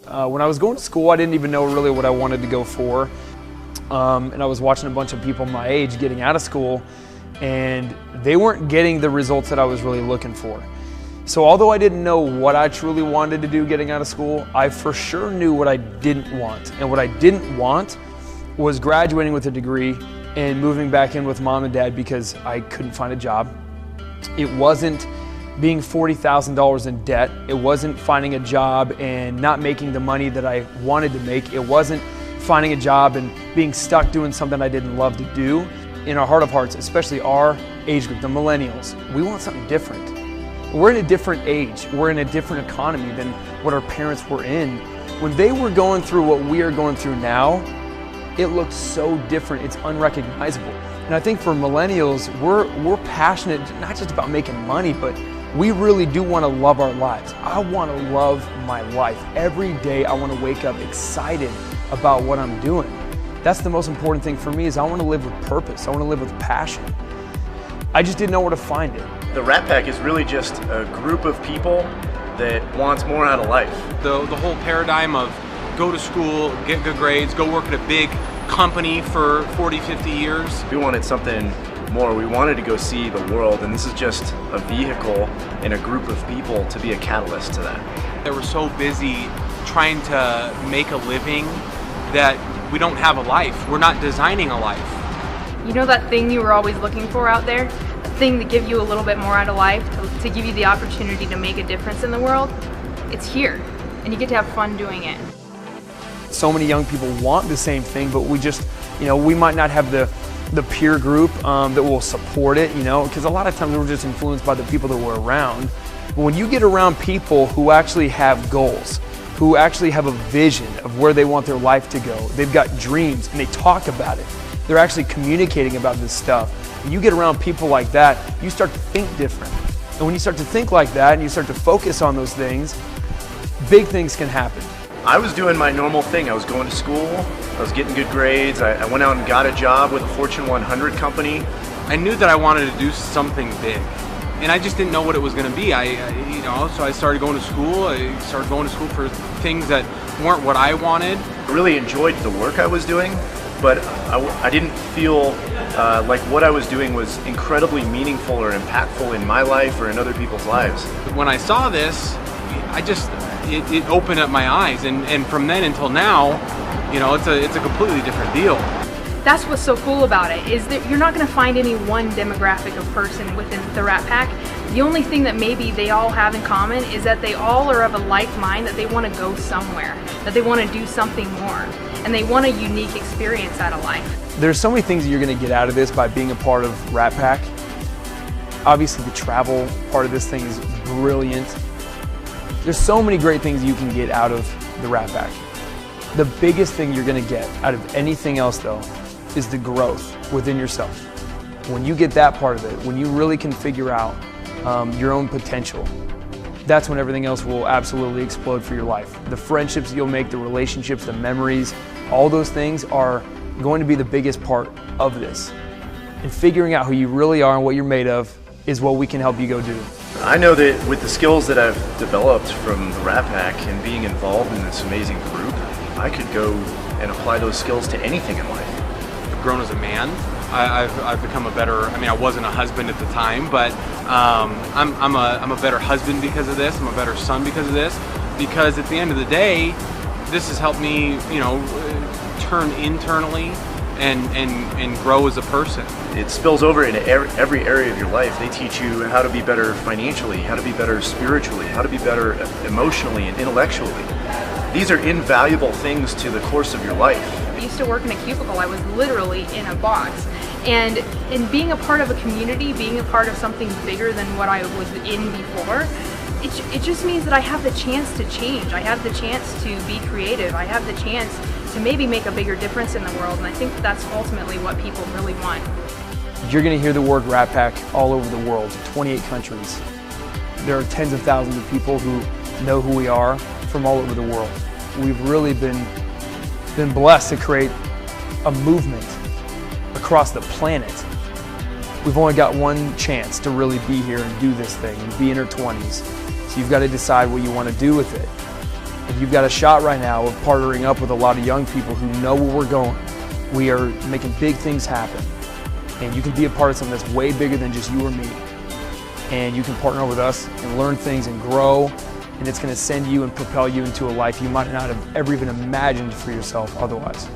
When I was going to school, I didn't even know really what I wanted to go for. And I was watching a bunch of people my age getting out of school, and they weren't getting the results that I was really looking for. So although I didn't know what I truly wanted to do getting out of school, I for sure knew what I didn't want. And what I didn't want was graduating with a degree and moving back in with mom and dad because I couldn't find a job. It wasn't being $40,000 in debt. It wasn't finding a job and not making the money that I wanted to make. It wasn't finding a job and being stuck doing something I didn't love to do. In our heart of hearts, especially our age group, the millennials, we want something different. We're in a different age. We're in a different economy than what our parents were in. When they were going through what we are going through now, it looks so different. It's unrecognizable. And I think for millennials, we're passionate not just about making money, but we really do want to love our lives. I want to love my life. Every day I want to wake up excited about what I'm doing. That's the most important thing for me, is I want to live with purpose. I want to live with passion. I just didn't know where to find it. The Rat Pack is really just a group of people that wants more out of life. The whole paradigm of go to school, get good grades, go work at a big company for 40, 50 years. We wanted something more. We wanted to go see the world, and this is just a vehicle and a group of people to be a catalyst to that. They were so busy trying to make a living that we don't have a life. We're not designing a life. You know that thing you were always looking for out there? A thing to give you a little bit more out of life, to give you the opportunity to make a difference in the world? It's here, and you get to have fun doing it. So many young people want the same thing, but we just, we might not have the peer group that will support it, because a lot of times we're just influenced by the people that we're around. But when you get around people who actually have goals, who actually have a vision of where they want their life to go, they've got dreams and they talk about it, they're actually communicating about this stuff. When you get around people like that, you start to think different. And when you start to think like that and you start to focus on those things, big things can happen. I was doing my normal thing. I was going to school, I was getting good grades, I went out and got a job with a Fortune 100 company. I knew that I wanted to do something big, and I just didn't know what it was going to be. So I started going to school. I started going to school for things that weren't what I wanted. I really enjoyed the work I was doing, but I didn't feel like what I was doing was incredibly meaningful or impactful in my life or in other people's lives. When I saw this, it opened up my eyes, and from then until now, it's a completely different deal. That's what's so cool about it, is that you're not going to find any one demographic of person within the Rat Pack. The only thing that maybe they all have in common is that they all are of a like mind, that they want to go somewhere, that they want to do something more, and they want a unique experience out of life. There's so many things you're going to get out of this by being a part of Rat Pack. Obviously the travel part of this thing is brilliant. There's so many great things you can get out of the Rat Pack. The biggest thing you're going to get out of anything else, though, is the growth within yourself. When you get that part of it, when you really can figure out your own potential, that's when everything else will absolutely explode for your life. The friendships you'll make, the relationships, the memories, all those things are going to be the biggest part of this. And figuring out who you really are and what you're made of is what we can help you go do. I know that with the skills that I've developed from the Rat Pack and being involved in this amazing group, I could go and apply those skills to anything in life. I've grown as a man. I've become a better, I wasn't a husband at the time, but I'm a better husband because of this. I'm a better son because of this. Because at the end of the day, this has helped me, turn internally and grow as a person. It spills over into every area of your life. They teach you how to be better financially, how to be better spiritually, how to be better emotionally and intellectually. These are invaluable things to the course of your life. I used to work in a cubicle. I was literally in a box. And in being a part of a community, being a part of something bigger than what I was in before, it just means that I have the chance to change. I have the chance to be creative. I have the chance to maybe make a bigger difference in the world. And I think that's ultimately what people really want. You're going to hear the word Rat Pack all over the world, 28 countries. There are tens of thousands of people who know who we are from all over the world. We've really been blessed to create a movement across the planet. We've only got one chance to really be here and do this thing and be in our 20s. So you've got to decide what you want to do with it. And you've got a shot right now of partnering up with a lot of young people who know where we're going. We are making big things happen. And you can be a part of something that's way bigger than just you or me. And you can partner with us and learn things and grow. And it's going to send you and propel you into a life you might not have ever even imagined for yourself otherwise.